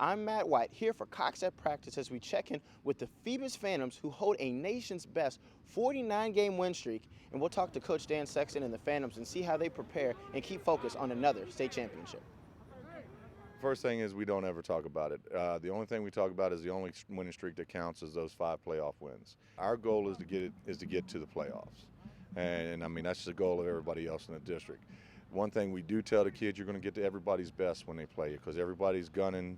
I'm Matt White here for Cox at Practice as we check in with the Phoebus Phantoms, who hold a nation's best 49-game win streak, and we'll talk to Coach Dan Sexton and the Phantoms and see how they prepare and keep focused on another state championship. First thing is we don't ever talk about it. The only thing we talk about is the only winning streak that counts is those 5 playoff wins. Our goal is to get to the playoffs, and I mean that's the goal of everybody else in the district. One thing we do tell the kids, you're going to get to everybody's best when they play you, because everybody's gunning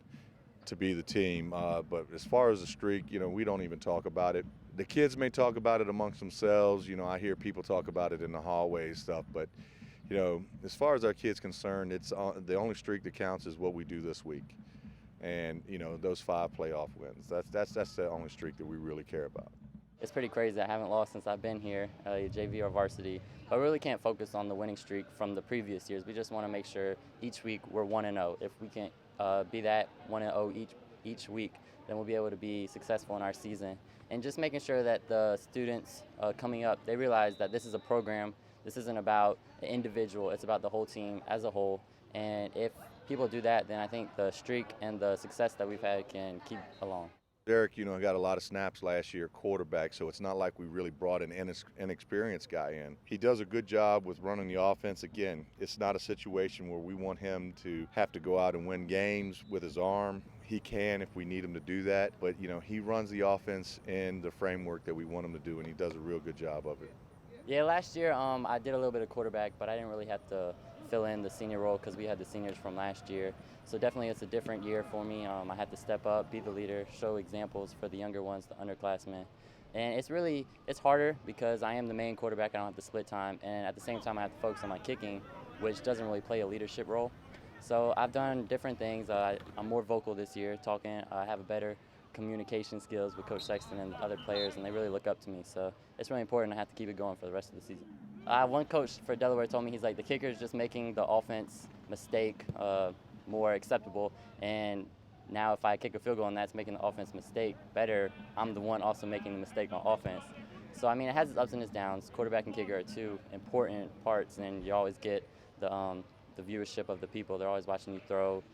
to be the team. But as far as the streak, we don't even talk about it. The kids may talk about it amongst themselves. I hear people talk about it in the hallways stuff, but as far as our kids concerned, it's the only streak that counts is what we do this week, and those 5 playoff wins. That's the only streak that we really care about. It's pretty crazy. I haven't lost since I've been here, JV or varsity, but we really can't focus on the winning streak from the previous years. We just want to make sure each week we're 1-0. If we can be that 1-0 each week, then we'll be able to be successful in our season. And just making sure that the students coming up, they realize that this is a program. This isn't about an individual, it's about the whole team as a whole. And if people do that, then I think the streak and the success that we've had can keep along. Derek, got a lot of snaps last year, quarterback, so it's not like we really brought an inexperienced guy in. He does a good job with running the offense. Again, it's not a situation where we want him to have to go out and win games with his arm. He can if we need him to do that, but he runs the offense in the framework that we want him to do, and he does a real good job of it. Yeah, last year I did a little bit of quarterback, but I didn't really have to fill in the senior role because we had the seniors from last year. So definitely it's a different year for me. I had to step up, be the leader, show examples for the younger ones, the underclassmen. And it's harder because I am the main quarterback. I don't have to split time. And at the same time, I have to focus on my kicking, which doesn't really play a leadership role. So I've done different things. I'm more vocal this year, talking. I have a better communication skills with Coach Sexton and other players, and they really look up to me. So it's really important. I have to keep it going for the rest of the season. One coach for Delaware told me, he's like, the kicker is just making the offense mistake more acceptable, and now if I kick a field goal and that's making the offense mistake better, I'm the one also making the mistake on offense. So I mean, it has its ups and its downs. Quarterback and kicker are 2 important parts, and you always get the viewership of the people. They're always watching you throw,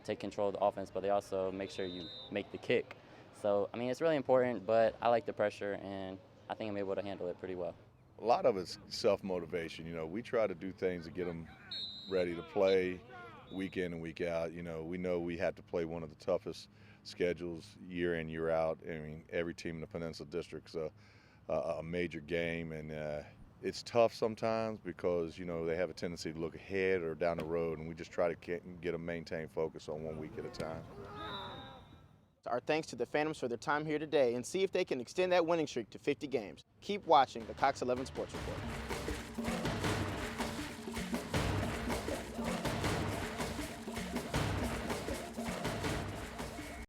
take control of the offense, but they also make sure you make the kick. So I mean, it's really important, but I like the pressure, and I think I'm able to handle it pretty well. A lot of it's self-motivation. We try to do things to get them ready to play week in and week out. We know we have to play one of the toughest schedules year in, year out. I mean, every team in the Peninsula District's a major game, and it's tough sometimes because, they have a tendency to look ahead or down the road, and we just try to get them maintain focus on one week at a time. Our thanks to the Phantoms for their time here today, and see if they can extend that winning streak to 50 games. Keep watching the Cox 11 Sports Report.